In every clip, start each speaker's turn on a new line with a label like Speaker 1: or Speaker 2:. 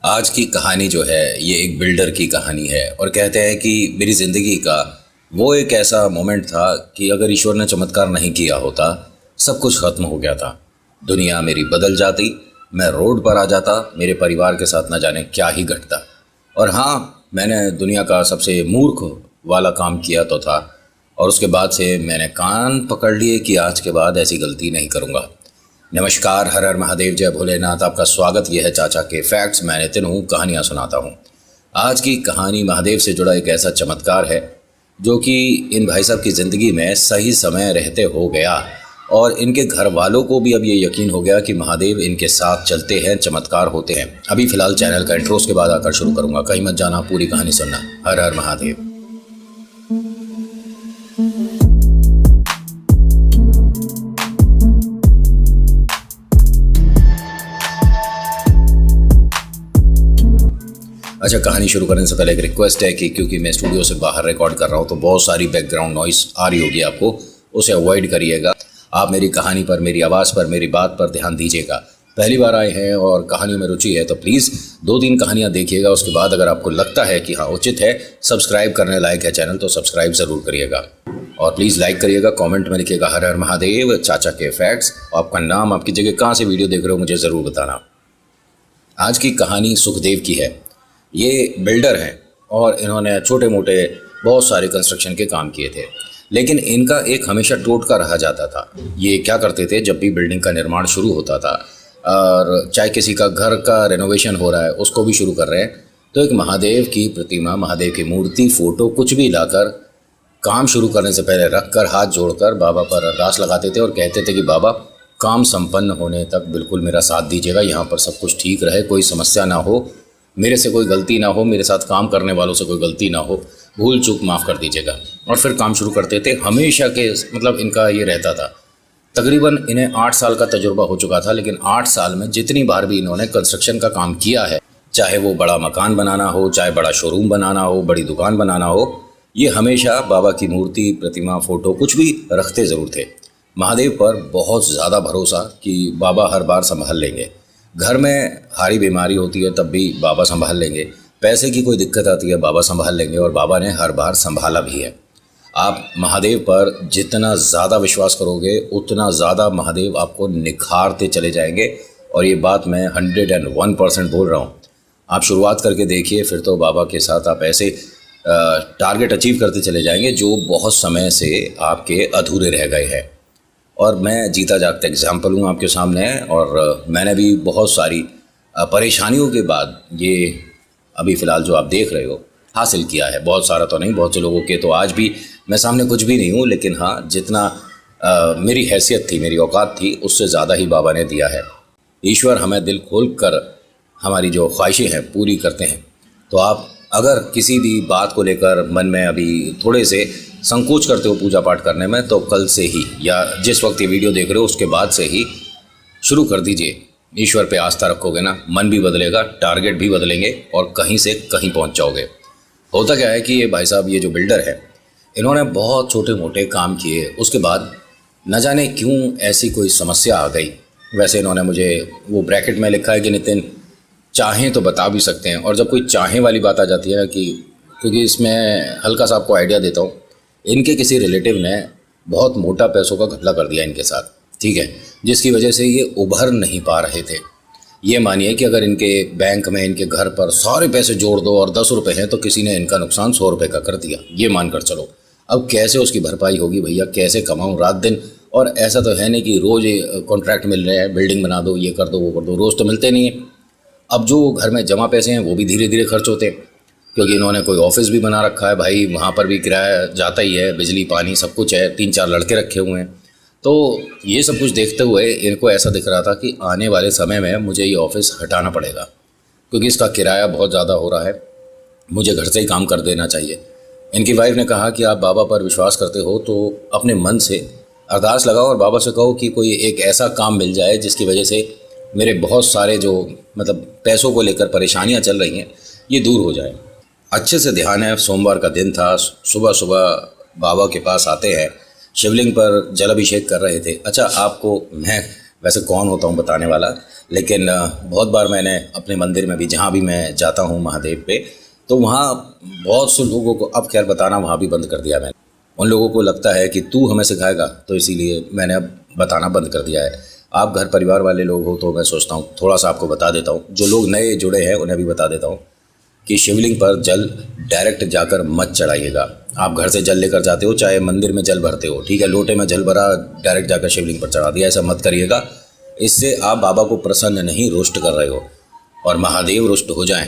Speaker 1: आज की कहानी जो है ये एक बिल्डर की कहानी है और कहते हैं कि मेरी ज़िंदगी का वो एक ऐसा मोमेंट था कि अगर ईश्वर ने चमत्कार नहीं किया होता सब कुछ ख़त्म हो गया था। दुनिया मेरी बदल जाती, मैं रोड पर आ जाता, मेरे परिवार के साथ न जाने क्या ही घटता। और हाँ, मैंने दुनिया का सबसे मूर्ख वाला काम किया तो था और उसके बाद से मैंने कान पकड़ लिए कि आज के बाद ऐसी गलती नहीं करूँगा। नमस्कार, हर हर महादेव, जय भोलेनाथ। आपका स्वागत। यह है चाचा के फैक्ट्स। मैं नितिन हूँ, कहानियाँ सुनाता हूँ। आज की कहानी महादेव से जुड़ा एक ऐसा चमत्कार है जो कि इन भाई साहब की ज़िंदगी में सही समय रहते हो गया और इनके घर वालों को भी अब ये यकीन हो गया कि महादेव इनके साथ चलते हैं, चमत्कार होते हैं। अभी फ़िलहाल चैनल का इंट्रो उसके बाद आकर शुरू करूँगा, कहीं मत जाना, पूरी कहानी सुनना। हर हर महादेव। अच्छा, कहानी शुरू करने से पहले एक रिक्वेस्ट है कि क्योंकि मैं स्टूडियो से बाहर रिकॉर्ड कर रहा हूँ तो बहुत सारी बैकग्राउंड नॉइस आ रही होगी आपको, उसे अवॉइड करिएगा। आप मेरी कहानी पर, मेरी आवाज़ पर, मेरी बात पर ध्यान दीजिएगा। पहली बार आए हैं और कहानियों में रुचि है तो प्लीज़ 2-3 कहानियाँ देखिएगा। उसके बाद अगर आपको लगता है कि हाँ उचित है, सब्सक्राइब करने लायक है चैनल, तो सब्सक्राइब ज़रूर करिएगा और प्लीज़ लाइक करिएगा। कॉमेंट में लिखिएगा हर हर महादेव, चाचा के फैक्ट्स। आपका नाम, आपकी जगह, कहाँ से वीडियो देख रहे हो, मुझे ज़रूर बताना। आज की कहानी सुखदेव की है। ये बिल्डर हैं और इन्होंने छोटे मोटे बहुत सारे कंस्ट्रक्शन के काम किए थे, लेकिन इनका एक हमेशा टोटका रहा जाता था। ये क्या करते थे, जब भी बिल्डिंग का निर्माण शुरू होता था और चाहे किसी का घर का रेनोवेशन हो रहा है, उसको भी शुरू कर रहे हैं, तो एक महादेव की प्रतिमा, महादेव की मूर्ति, फ़ोटो, कुछ भी लाकर काम शुरू करने से पहले रख कर, हाथ जोड़कर बाबा पर अरदास लगाते थे और कहते थे कि बाबा, काम संपन्न होने तक बिल्कुल मेरा साथ दीजिएगा, यहाँ पर सब कुछ ठीक रहे, कोई समस्या ना हो, मेरे से कोई गलती ना हो, मेरे साथ काम करने वालों से कोई गलती ना हो, भूल चूक माफ़ कर दीजिएगा। और फिर काम शुरू करते थे। हमेशा के मतलब इनका ये रहता था। तकरीबन इन्हें 8 साल का तजुर्बा हो चुका था, लेकिन 8 साल में जितनी बार भी इन्होंने कंस्ट्रक्शन का काम किया है, चाहे वो बड़ा मकान बनाना हो, चाहे बड़ा शोरूम बनाना हो, बड़ी दुकान बनाना हो, ये हमेशा बाबा की मूर्ति, प्रतिमा, फ़ोटो कुछ भी रखते ज़रूर थे। महादेव पर बहुत ज़्यादा भरोसा कि बाबा हर बार संभाल लेंगे। घर में हारी बीमारी होती है तब भी बाबा संभाल लेंगे, पैसे की कोई दिक्कत आती है बाबा संभाल लेंगे, और बाबा ने हर बार संभाला भी है। आप महादेव पर जितना ज़्यादा विश्वास करोगे उतना ज़्यादा महादेव आपको निखारते चले जाएंगे, और ये बात मैं 101% बोल रहा हूँ। आप शुरुआत करके देखिए, फिर तो बाबा के साथ आप ऐसे टारगेट अचीव करते चले जाएंगे जो बहुत समय से आपके अधूरे रह गए हैं। और मैं जीता जागता एग्जाम्पल हूँ आपके सामने, और मैंने भी बहुत सारी परेशानियों के बाद ये अभी फ़िलहाल जो आप देख रहे हो हासिल किया है। बहुत सारा तो नहीं, बहुत से लोगों के तो आज भी मैं सामने कुछ भी नहीं हूँ, लेकिन हाँ, जितना मेरी हैसियत थी, मेरी औकात थी, उससे ज़्यादा ही बाबा ने दिया है। ईश्वर हमें दिल खोल कर हमारी जो ख्वाहिशें हैं पूरी करते हैं। तो आप अगर किसी भी बात को लेकर मन में अभी थोड़े से संकोच करते हो पूजा पाठ करने में, तो कल से ही या जिस वक्त ये वीडियो देख रहे हो उसके बाद से ही शुरू कर दीजिए। ईश्वर पे आस्था रखोगे ना, मन भी बदलेगा, टारगेट भी बदलेंगे और कहीं से कहीं पहुंच जाओगे। होता क्या है कि ये भाई साहब, ये जो बिल्डर है, इन्होंने बहुत छोटे मोटे काम किए, उसके बाद न जाने क्यों ऐसी कोई समस्या आ गई। वैसे इन्होंने मुझे वो ब्रैकेट में लिखा है कि नितिन चाहें तो बता भी सकते हैं, और जब कोई चाहें वाली बात आ जाती है ना, कि क्योंकि इसमें हल्का सा आपको आइडिया देता हूँ, इनके किसी रिलेटिव ने बहुत मोटा पैसों का घपला कर दिया इनके साथ, ठीक है, जिसकी वजह से ये उभर नहीं पा रहे थे। ये मानिए कि अगर इनके बैंक में, इनके घर पर सारे पैसे जोड़ दो और 10 रुपये हैं तो किसी ने इनका नुकसान 100 रुपये का कर दिया, ये मानकर चलो। अब कैसे उसकी भरपाई होगी भैया, कैसे कमाऊँ रात दिन? और ऐसा तो है नहीं कि रोज़ कॉन्ट्रैक्ट मिल रहे हैं, बिल्डिंग बना दो, ये कर दो, वो कर दो, रोज़ तो मिलते नहीं है। अब जो घर में जमा पैसे हैं वो भी धीरे धीरे खर्च होते हैं, क्योंकि इन्होंने कोई ऑफिस भी बना रखा है भाई, वहाँ पर भी किराया जाता ही है, बिजली पानी सब कुछ है, 3-4 लड़के रखे हुए हैं। तो ये सब कुछ देखते हुए इनको ऐसा दिख रहा था कि आने वाले समय में मुझे ये ऑफिस हटाना पड़ेगा, क्योंकि इसका किराया बहुत ज़्यादा हो रहा है, मुझे घर से ही काम कर देना चाहिए। इनकी वाइफ ने कहा कि आप बाबा पर विश्वास करते हो तो अपने मन से अरदास लगाओ और बाबा से कहो कि कोई एक ऐसा काम मिल जाए जिसकी वजह से मेरे बहुत सारे जो मतलब पैसों को लेकर परेशानियां चल रही हैं ये दूर हो जाए। अच्छे से ध्यान है, सोमवार का दिन था, सुबह सुबह बाबा के पास आते हैं, शिवलिंग पर जल अभिषेक कर रहे थे। अच्छा, आपको मैं वैसे कौन होता हूँ बताने वाला, लेकिन बहुत बार मैंने अपने मंदिर में भी, जहाँ भी मैं जाता हूँ महादेव पे, तो वहाँ बहुत से लोगों को, अब खैर बताना वहाँ भी बंद कर दिया मैंने। उन लोगों को लगता है कि तू हमें सिखाएगा, तो इसीलिए मैंने अब बताना बंद कर दिया है। आप घर परिवार वाले लोग हो तो मैं सोचता हूँ थोड़ा सा आपको बता देता हूँ, जो लोग नए जुड़े हैं उन्हें भी बता देता हूँ कि शिवलिंग पर जल डायरेक्ट जाकर मत चढ़ाइएगा। आप घर से जल लेकर जाते हो, चाहे मंदिर में जल भरते हो, ठीक है, लोटे में जल भरा, डायरेक्ट जाकर शिवलिंग पर चढ़ा दिया, ऐसा मत करिएगा। इससे आप बाबा को प्रसन्न नहीं, रोस्ट कर रहे हो। और महादेव रुष्ट हो जाएं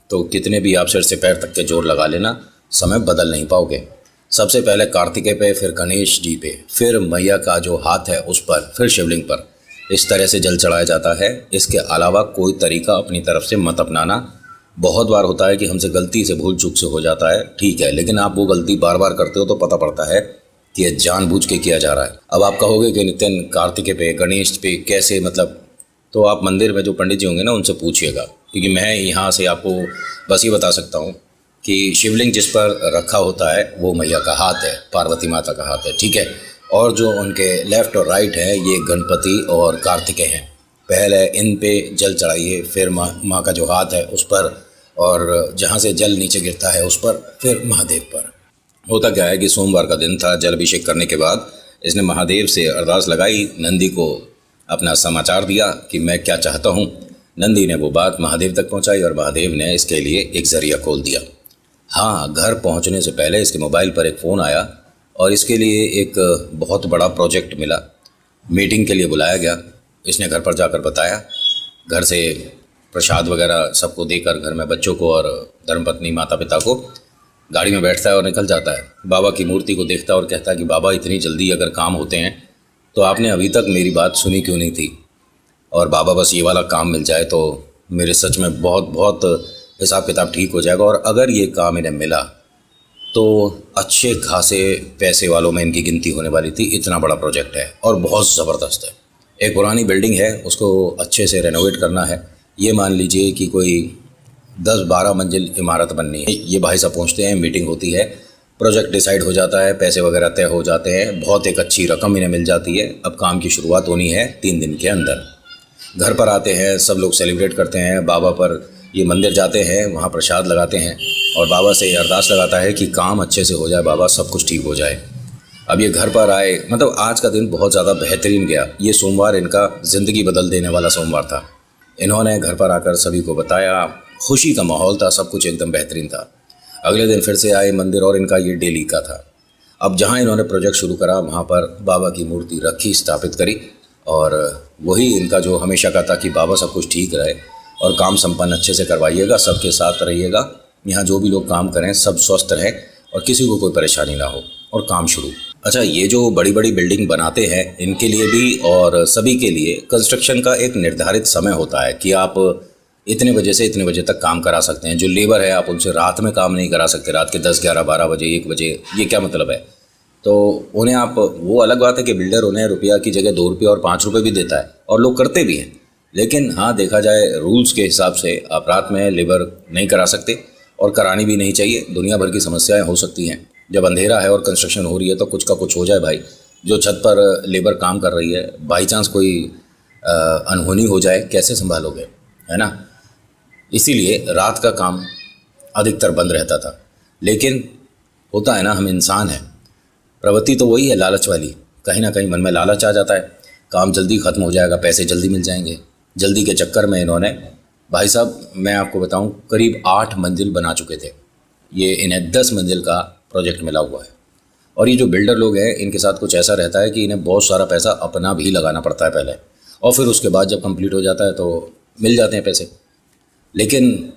Speaker 1: तो कितने भी आप सिर से पैर तक के जोर लगा लेना, समय बदल नहीं पाओगे। सबसे पहले कार्तिकेय पे, फिर गणेश जी पे, फिर मैया का जो हाथ है उस पर, फिर शिवलिंग पर। इस तरह से जल चढ़ाया जाता है। इसके अलावा कोई तरीका अपनी तरफ से मत अपनाना। बहुत बार होता है कि हमसे गलती से, भूल चूक से हो जाता है, ठीक है, लेकिन आप वो गलती बार बार करते हो तो पता पड़ता है कि ये जानबूझ के किया जा रहा है। अब आप कहोगे कि नितिन कार्तिकेय पे, गणेश पे कैसे, मतलब, तो आप मंदिर में जो पंडित जी होंगे ना उनसे पूछिएगा, क्योंकि मैं यहाँ से आपको बस ये बता सकता हूँ कि शिवलिंग जिस पर रखा होता है वो मैया का हाथ है, पार्वती माता का हाथ है, ठीक है। और जो उनके लेफ़्ट और राइट है ये गणपति और कार्तिकेय हैं। पहले इन पे जल चढ़ाइए, फिर माँ का जो हाथ है उस पर, और जहाँ से जल नीचे गिरता है उस पर, फिर महादेव पर। होता क्या है कि सोमवार का दिन था, जल अभिषेक करने के बाद इसने महादेव से अरदास लगाई, नंदी को अपना समाचार दिया कि मैं क्या चाहता हूँ। नंदी ने वो बात महादेव तक पहुँचाई और महादेव ने इसके लिए एक ज़रिया खोल दिया। हाँ, घर पहुँचने से पहले इसके मोबाइल पर एक फ़ोन आया और इसके लिए एक बहुत बड़ा प्रोजेक्ट मिला। मीटिंग के लिए बुलाया गया। इसने घर पर जाकर बताया, घर से प्रसाद वगैरह सबको देकर, घर में बच्चों को और धर्मपत्नी माता पिता को, गाड़ी में बैठता है और निकल जाता है। बाबा की मूर्ति को देखता है और कहता है कि बाबा इतनी जल्दी अगर काम होते हैं तो आपने अभी तक मेरी बात सुनी क्यों नहीं थी। और बाबा बस ये वाला काम मिल जाए तो मेरे सच में बहुत बहुत हिसाब किताब ठीक हो जाएगा। और अगर ये काम इन्हें मिला तो अच्छे खासे पैसे वालों में इनकी गिनती होने वाली थी। इतना बड़ा प्रोजेक्ट है और बहुत ज़बरदस्त है। एक पुरानी बिल्डिंग है, उसको अच्छे से रेनोवेट करना है। ये मान लीजिए कि कोई 10-12 मंजिल इमारत बननी है। ये भाई साहब पहुँचते हैं, मीटिंग होती है, प्रोजेक्ट डिसाइड हो जाता है, पैसे वगैरह तय हो जाते हैं, बहुत एक अच्छी रकम इन्हें मिल जाती है। अब काम की शुरुआत होनी है 3 दिन के अंदर। घर पर आते हैं, सब लोग सेलिब्रेट करते हैं, बाबा पर ये मंदिर जाते हैं, वहाँ प्रसाद लगाते हैं और बाबा से अरदास लगाता है कि काम अच्छे से हो जाए, बाबा सब कुछ ठीक हो जाए। अब ये घर पर आए, मतलब आज का दिन बहुत ज़्यादा बेहतरीन गया। ये सोमवार इनका ज़िंदगी बदल देने वाला सोमवार था। इन्होंने घर पर आकर सभी को बताया, खुशी का माहौल था, सब कुछ एकदम बेहतरीन था। अगले दिन फिर से आए मंदिर और इनका ये डेली का था। अब जहाँ इन्होंने प्रोजेक्ट शुरू करा वहाँ पर बाबा की मूर्ति रखी, स्थापित करी, और वही इनका जो हमेशा का था कि बाबा सब कुछ ठीक रहे और काम संपन्न अच्छे से करवाइएगा, सबके साथ रहिएगा, यहाँ जो भी लोग काम करें सब स्वस्थ रहें और किसी को कोई परेशानी ना हो, और काम शुरू। अच्छा, ये जो बड़ी बड़ी बिल्डिंग बनाते हैं इनके लिए भी और सभी के लिए कंस्ट्रक्शन का एक निर्धारित समय होता है कि आप इतने बजे से इतने बजे तक काम करा सकते हैं। जो लेबर है आप उनसे रात में काम नहीं करा सकते, रात के 10, 11, 12 बजे, 1 बजे। ये क्या मतलब है? तो उन्हें आप, वो अलग बात है कि बिल्डर उन्हें रुपया की जगह 2 रुपये और 5 रुपये भी देता है और लोग करते भी हैं। लेकिन हाँ, देखा जाए रूल्स के हिसाब से आप रात में लेबर नहीं करा सकते और करानी भी नहीं चाहिए। दुनिया भर की समस्याएं हो सकती हैं। जब अंधेरा है और कंस्ट्रक्शन हो रही है तो कुछ का कुछ हो जाए भाई। जो छत पर लेबर काम कर रही है, बाई चांस कोई अनहोनी हो जाए, कैसे संभालोगे, है ना? इसीलिए रात का काम अधिकतर बंद रहता था। लेकिन होता है ना, हम इंसान हैं, प्रवृत्ति तो वही है लालच वाली। कहीं ना कहीं मन में लालच आ जाता है, काम जल्दी ख़त्म हो जाएगा, पैसे जल्दी मिल जाएंगे। जल्दी के चक्कर में इन्होंने, भाई साहब मैं आपको बताऊं, करीब 8 मंजिल बना चुके थे। ये इन्हें 10 मंजिल का प्रोजेक्ट मिला हुआ है। और ये जो बिल्डर लोग हैं इनके साथ कुछ ऐसा रहता है कि इन्हें बहुत सारा पैसा अपना भी लगाना पड़ता है पहले, और फिर उसके बाद जब कंप्लीट हो जाता है तो मिल जाते हैं पैसे। लेकिन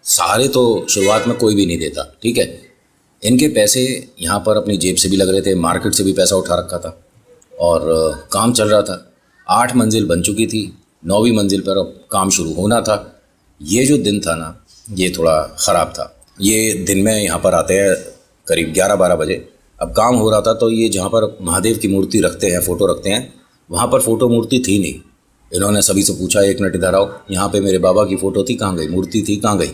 Speaker 1: सारे तो शुरुआत में कोई भी नहीं देता, ठीक है। इनके पैसे यहाँ पर अपनी जेब से भी लग रहे थे, मार्केट से भी पैसा उठा रखा था और काम चल रहा था। 8 मंजिल बन चुकी थी, 9वीं मंजिल पर अब काम शुरू होना था। ये जो दिन था ना, ये थोड़ा ख़राब था। ये दिन में यहाँ पर आते हैं करीब 11-12 बजे। अब काम हो रहा था तो ये जहाँ पर महादेव की मूर्ति रखते हैं, फ़ोटो रखते हैं, वहाँ पर फ़ोटो मूर्ति थी नहीं। इन्होंने सभी से पूछा, 1 मिनट इधर आओ, यहाँ पे मेरे बाबा की फ़ोटो थी, कहाँ गई? मूर्ति थी, कहाँ गई?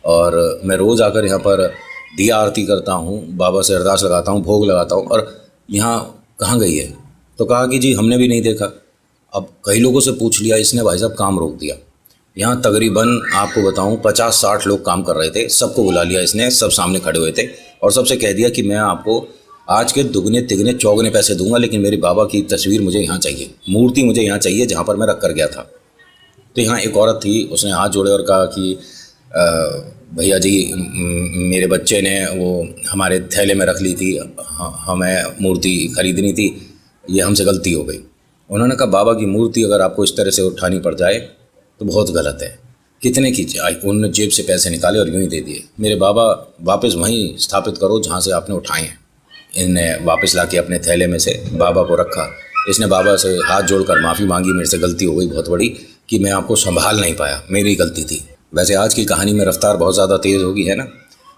Speaker 1: और मैं रोज़ आकर यहाँ पर दिया आरती करता हूँ, बाबा से अरदास लगाता हूँ, भोग लगाता हूँ, और यहाँ कहाँ गई है? तो कहा कि जी हमने भी नहीं देखा। अब कई लोगों से पूछ लिया, इसने भाई साहब काम रोक दिया। यहाँ तकरीबन आपको बताऊँ 50-60 लोग काम कर रहे थे, सबको बुला लिया इसने, सब सामने खड़े हुए थे और सबसे कह दिया कि मैं आपको आज के दुगने तिगने चौगने पैसे दूंगा, लेकिन मेरी बाबा की तस्वीर मुझे यहाँ चाहिए, मूर्ति मुझे यहाँ चाहिए जहाँ पर मैं रख कर गया था। तो यहाँ एक औरत थी, उसने हाथ जोड़े और कहा कि भैया जी मेरे बच्चे ने वो हमारे थैले में रख ली थी, हमें मूर्ति खरीदनी थी, ये हमसे गलती हो गई। उन्होंने कहा बाबा की मूर्ति अगर आपको इस तरह से उठानी पड़ जाए तो बहुत गलत है, कितने की चाहिए? उन्होंने जेब से पैसे निकाले और यूँ ही दे दिए। मेरे बाबा वापस वहीं स्थापित करो जहाँ से आपने उठाए हैं। इनने वापस लाके अपने थैले में से बाबा को रखा। इसने बाबा से हाथ जोड़कर माफ़ी मांगी, मेरे से गलती हो गई बहुत बड़ी कि मैं आपको संभाल नहीं पाया, मेरी गलती थी। वैसे आज की कहानी में रफ्तार बहुत ज़्यादा तेज़ होगी, है ना।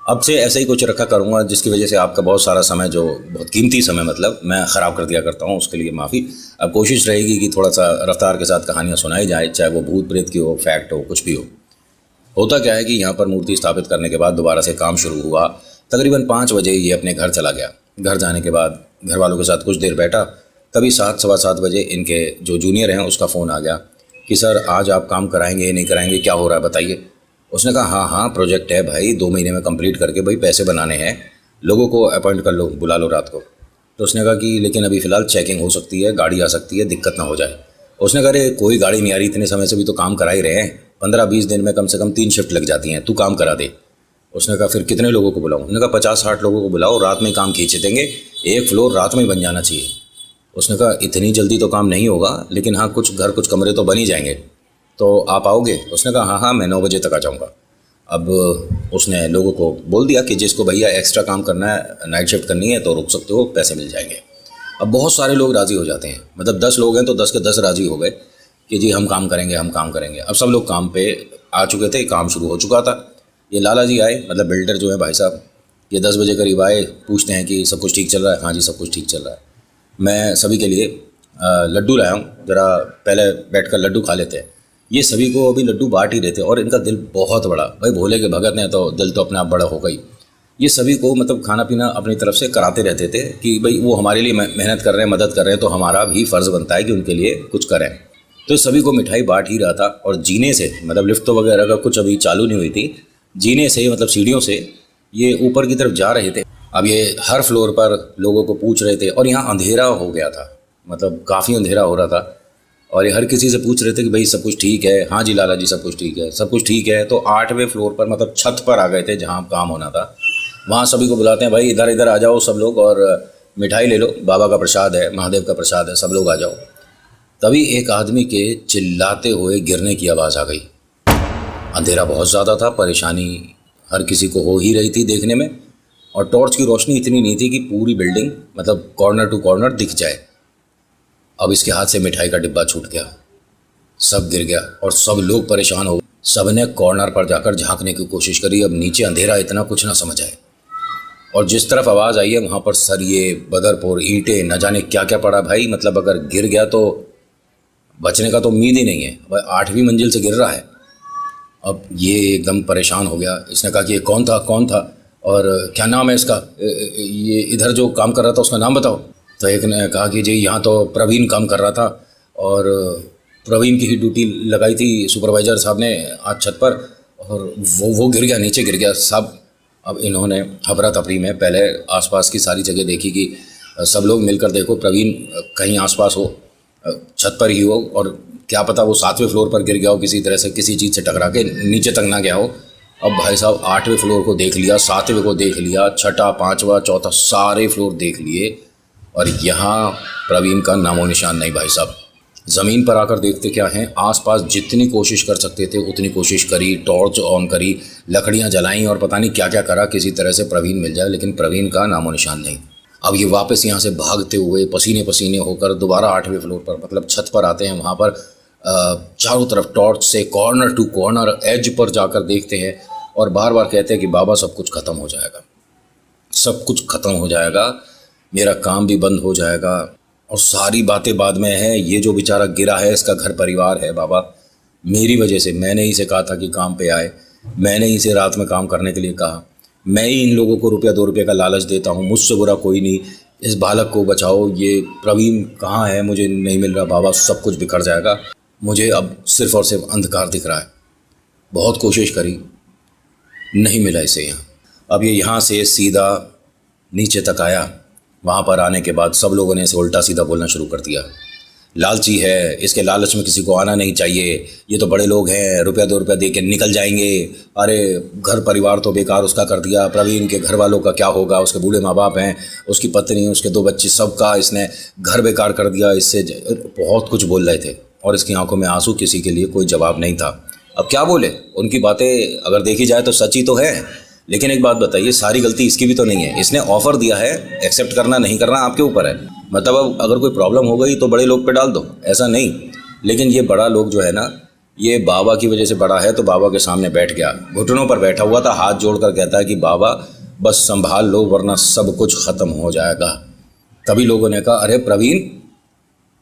Speaker 1: अब से ऐसे ही कुछ रखा करूँगा जिसकी वजह से आपका बहुत सारा समय, जो बहुत कीमती समय मतलब मैं ख़राब कर दिया करता हूँ, उसके लिए माफ़ी। अब कोशिश रहेगी कि थोड़ा सा रफ्तार के साथ कहानियाँ सुनाई जाए, चाहे वो भूत प्रेत की हो, फैक्ट हो, कुछ भी हो। होता क्या है कि यहाँ पर मूर्ति स्थापित करने के बाद दोबारा से काम शुरू हुआ। तकरीबन 5 बजे ये अपने घर चला गया। घर जाने के बाद घर वालों के साथ कुछ देर बैठा, तभी 7 सवा 7 बजे इनके जो जूनियर हैं उसका फ़ोन आ गया कि सर आज आप काम कराएंगे नहीं कराएंगे, क्या हो रहा है बताइए। उसने कहा हाँ हाँ प्रोजेक्ट है भाई, 2 महीने में कंप्लीट करके भाई पैसे बनाने हैं, लोगों को अपॉइंट कर लो, बुला लो रात को। तो उसने कहा कि लेकिन अभी फ़िलहाल चेकिंग हो सकती है, गाड़ी आ सकती है, दिक्कत ना हो जाए। उसने कहा अरे कोई गाड़ी नहीं आ रही, इतने समय से भी तो काम करा ही रहे हैं, 15-20 दिन में कम से कम 3 शिफ्ट लग जाती हैं, तू काम करा दे। उसने कहा फिर कितने लोगों को बुलाऊं? उसने कहा 50-60 लोगों को बुलाओ, रात में काम खींच देंगे, एक फ्लोर रात में ही बन जाना चाहिए। उसने कहा इतनी जल्दी तो काम नहीं होगा, लेकिन हाँ कुछ कमरे तो बन ही जाएंगे, तो आप आओगे? उसने कहा हाँ हाँ मैं 9 बजे तक आ जाऊँगा। अब उसने लोगों को बोल दिया कि जिसको भैया एक्स्ट्रा काम करना है, नाइट शिफ्ट करनी है तो रुक सकते हो, पैसे मिल जाएंगे। अब बहुत सारे लोग राज़ी हो जाते हैं, मतलब 10 लोग हैं तो 10 के 10 राज़ी हो गए कि जी हम काम करेंगे, हम काम करेंगे। अब सब लोग काम पे आ चुके थे, काम शुरू हो चुका था। ये लाला जी आए, मतलब बिल्डर जो है भाई साहब, ये 10 बजे करीब आए, पूछते हैं कि सब कुछ ठीक चल रहा है? हाँ जी सब कुछ ठीक चल रहा है। मैं सभी के लिए लड्डू लाया हूँ, ज़रा पहले बैठकर लड्डू खा लेते हैं। ये सभी को अभी लड्डू बांट ही रहे थे और इनका दिल बहुत बड़ा, भाई भोले के भगत ने तो दिल तो अपने आप बड़ा हो गई। ये सभी को मतलब खाना पीना अपनी तरफ से कराते रहते थे कि भाई वो हमारे लिए मेहनत कर रहे हैं, मदद कर रहे हैं, तो हमारा भी फ़र्ज़ बनता है कि उनके लिए कुछ करें। तो सभी को मिठाई बांट ही रहा था और जीने से, मतलब लिफ्ट वगैरह का कुछ अभी चालू नहीं हुई थी, जीने से मतलब सीढ़ियों से ये ऊपर की तरफ जा रहे थे। अब ये हर फ्लोर पर लोगों को पूछ रहे थे और यहाँ अंधेरा हो गया था, मतलब काफ़ी अंधेरा हो रहा था और ये हर किसी से पूछ रहे थे कि भाई सब कुछ ठीक है? हाँ जी लाला जी सब कुछ ठीक है, सब कुछ ठीक है। तो 8वें फ्लोर पर मतलब छत पर आ गए थे जहाँ काम होना था। वहाँ सभी को बुलाते हैं, भाई इधर इधर आ जाओ सब लोग और मिठाई ले लो, बाबा का प्रसाद है, महादेव का प्रसाद है, सब लोग आ जाओ। तभी एक आदमी के चिल्लाते हुए गिरने की आवाज़ आ गई। अंधेरा बहुत ज़्यादा था, परेशानी हर किसी को हो ही रही थी देखने में, और टॉर्च की रोशनी इतनी नहीं थी कि पूरी बिल्डिंग मतलब कॉर्नर टू कॉर्नर दिख जाए। अब इसके हाथ से मिठाई का डिब्बा छूट गया, सब गिर गया और सब लोग परेशान हो गए। सब ने कॉर्नर पर जाकर झांकने की कोशिश करी, अब नीचे अंधेरा इतना कुछ ना समझ आए। और जिस तरफ आवाज़ आई है वहाँ पर सरिये, बदरपुर, ईंटें, न जाने क्या क्या पड़ा भाई। मतलब अगर गिर गया तो बचने का तो उम्मीद ही नहीं है, भाई 8वीं मंजिल से गिर रहा है। अब ये एकदम परेशान हो गया। इसने कहा कि ये कौन था और क्या नाम है इसका, ये इधर जो काम कर रहा था उसका नाम बताओ। तो एक ने कहा कि जी यहाँ तो प्रवीण काम कर रहा था और प्रवीण की ही ड्यूटी लगाई थी सुपरवाइज़र साहब ने आज छत पर, और वो गिर गया, नीचे गिर गया साहब। अब इन्होंने हबरा तफरी में पहले आसपास की सारी जगह देखी कि सब लोग मिलकर देखो प्रवीण कहीं आसपास हो, छत पर ही हो, और क्या पता वो 7वें फ्लोर पर गिर गया हो किसी तरह से, किसी चीज़ से टकरा के नीचे तक ना गया हो। अब भाई साहब 8वें फ्लोर को देख लिया, 7वें को देख लिया, 6ठा, 5वां, 4था, सारे फ्लोर देख लिए और यहाँ प्रवीण का नामो निशान नहीं भाई साहब। ज़मीन पर आकर देखते क्या हैं, आसपास जितनी कोशिश कर सकते थे उतनी कोशिश करी, टॉर्च ऑन करी, लकड़ियाँ जलाईं और पता नहीं क्या क्या करा, किसी तरह से प्रवीण मिल जाए, लेकिन प्रवीण का नामो निशान नहीं। अब ये वापस यहाँ से भागते हुए पसीने पसीने होकर दोबारा 8वें फ्लोर पर मतलब छत पर आते हैं। वहाँ पर चारों तरफ टॉर्च से corner to corner as per जाकर देखते हैं और बार बार कहते हैं कि बाबा सब कुछ ख़त्म हो जाएगा, सब कुछ ख़त्म हो जाएगा, मेरा काम भी बंद हो जाएगा और सारी बातें बाद में हैं। ये जो बेचारा गिरा है इसका घर परिवार है बाबा, मेरी वजह से। मैंने ही से कहा था कि काम पे आए, मैंने ही से रात में काम करने के लिए कहा, मैं ही इन लोगों को ₹1-2 का लालच देता हूँ, मुझसे बुरा कोई नहीं। इस बालक को बचाओ, ये प्रवीण कहाँ है, मुझे नहीं मिल रहा बाबा, सब कुछ बिखर जाएगा, मुझे अब सिर्फ और सिर्फ अंधकार दिख रहा है। बहुत कोशिश करी, नहीं मिला इसे यहाँ। अब ये यहाँ से सीधा नीचे तक आया। वहाँ पर आने के बाद सब लोगों ने इसे उल्टा सीधा बोलना शुरू कर दिया। लालची है, इसके लालच में किसी को आना नहीं चाहिए, ये तो बड़े लोग हैं, रुपया 2 रुपया दे के निकल जाएंगे, अरे घर परिवार तो बेकार उसका कर दिया, प्रवीण के घर वालों का क्या होगा, उसके बूढ़े माँ बाप हैं, उसकी पत्नी, उसके 2 बच्चे, सबका इसने घर बेकार कर दिया, इससे बहुत कुछ बोल रहे थे। और इसकी आंखों में आंसू, किसी के लिए कोई जवाब नहीं था। अब क्या बोले, उनकी बातें अगर देखी जाए तो सच्ची तो है, लेकिन एक बात बताइए, सारी गलती इसकी भी तो नहीं है। इसने ऑफ़र दिया है, एक्सेप्ट करना नहीं करना आपके ऊपर है। मतलब अब अगर कोई प्रॉब्लम हो गई तो बड़े लोग पे डाल दो, ऐसा नहीं। लेकिन ये बड़ा लोग जो है ना, ये बाबा की वजह से बड़ा है, तो बाबा के सामने बैठ गया, घुटनों पर बैठा हुआ था, हाथ जोड़कर कहता है कि बाबा बस संभाल लो वरना सब कुछ ख़त्म हो जाएगा। तभी लोगों ने कहा, अरे प्रवीण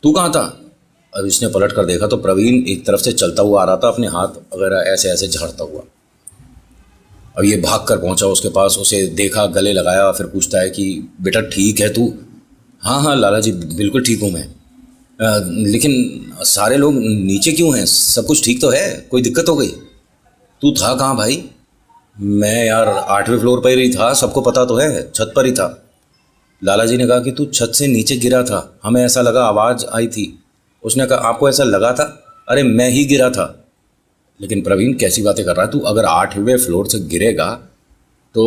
Speaker 1: तू कहाँ था? अब इसने पलट कर देखा तो प्रवीण एक तरफ से चलता हुआ आ रहा था, अपने हाथ वगैरह ऐसे ऐसे झाड़ता हुआ। अब ये भाग कर पहुँचा उसके पास, उसे देखा, गले लगाया, फिर पूछता है कि बेटा ठीक है तू? हाँ हाँ लाला जी बिल्कुल ठीक हूँ मैं, लेकिन सारे लोग नीचे क्यों हैं, सब कुछ ठीक तो है, कोई दिक्कत हो गई? तू था कहाँ भाई? मैं यार 8वें फ्लोर पर ही था, सबको पता तो है, छत पर ही था। लाला जी ने कहा कि तू छत से नीचे गिरा था, हमें ऐसा लगा, आवाज़ आई थी। उसने कहा आपको ऐसा लगा था? अरे मैं ही गिरा था। लेकिन प्रवीण कैसी बातें कर रहा है तू, अगर 8वें फ्लोर से गिरेगा तो?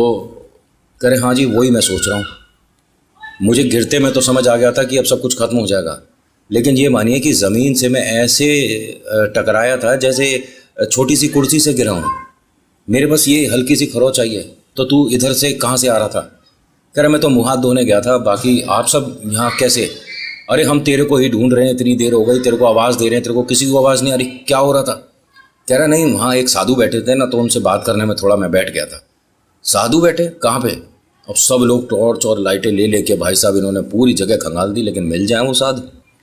Speaker 1: करे हाँ जी वही मैं सोच रहा हूँ, मुझे गिरते में तो समझ आ गया था कि अब सब कुछ ख़त्म हो जाएगा, लेकिन ये मानिए कि ज़मीन से मैं ऐसे टकराया था जैसे छोटी सी कुर्सी से गिरा हूँ, मेरे बस ये हल्की सी खरोंच आई है। तो तू इधर से कहाँ से आ रहा था? कह रहा मैं तो मुँह हाथ धोने गया था, बाकी आप सब यहाँ कैसे? अरे हम तेरे को ही ढूंढ रहे हैं, इतनी देर हो गई, तेरे को आवाज़ दे रहे हैं, तेरे को किसी को आवाज़ नहीं आ रही, क्या हो रहा था? कह रहा नहीं वहाँ एक साधु बैठे थे ना, तो उनसे बात करने में थोड़ा मैं बैठ गया था। साधु बैठे कहाँ पे? अब सब लोग टॉर्च और लाइटें ले लेके भाई साहब इन्होंने पूरी जगह खंगाल दी, लेकिन मिल जाए वो साधु?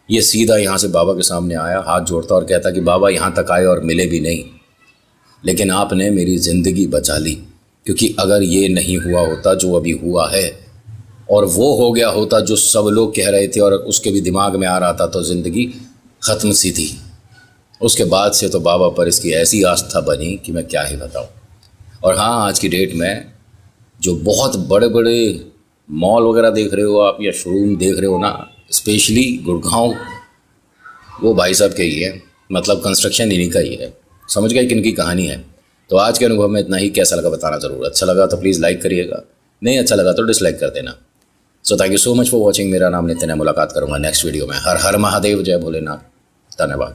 Speaker 1: ये सीधा यहाँ से बाबा के सामने आया, हाथ जोड़ता और कहता कि बाबा यहाँ तक आए और मिले भी नहीं, लेकिन आपने मेरी ज़िंदगी बचा ली, क्योंकि अगर ये नहीं हुआ होता जो अभी हुआ है, और वो हो गया होता जो सब लोग कह रहे थे और उसके भी दिमाग में आ रहा था, तो ज़िंदगी ख़त्म सी थी। उसके बाद से तो बाबा पर इसकी ऐसी आस्था बनी कि मैं क्या ही बताऊँ। और हाँ, आज की डेट में जो बहुत बड़े बड़े मॉल वगैरह देख रहे हो आप, या शोरूम देख रहे हो ना, स्पेशली गुड़गांव, वो भाई साहब के ही है, मतलब कंस्ट्रक्शन इन्हीं का ही है। समझ गए किन की कहानी है। तो आज के अनुभव में इतना ही। कैसा लगा बताना ज़रूर, अच्छा लगा तो प्लीज़ लाइक करिएगा, नहीं अच्छा लगा तो डिसलाइक कर देना। So thank you so much for watching. मेरा नाम नितिन है, मुलाकात करूँगा नेक्स्ट वीडियो में। हर हर महादेव, जय भोलेनाथ, धन्यवाद।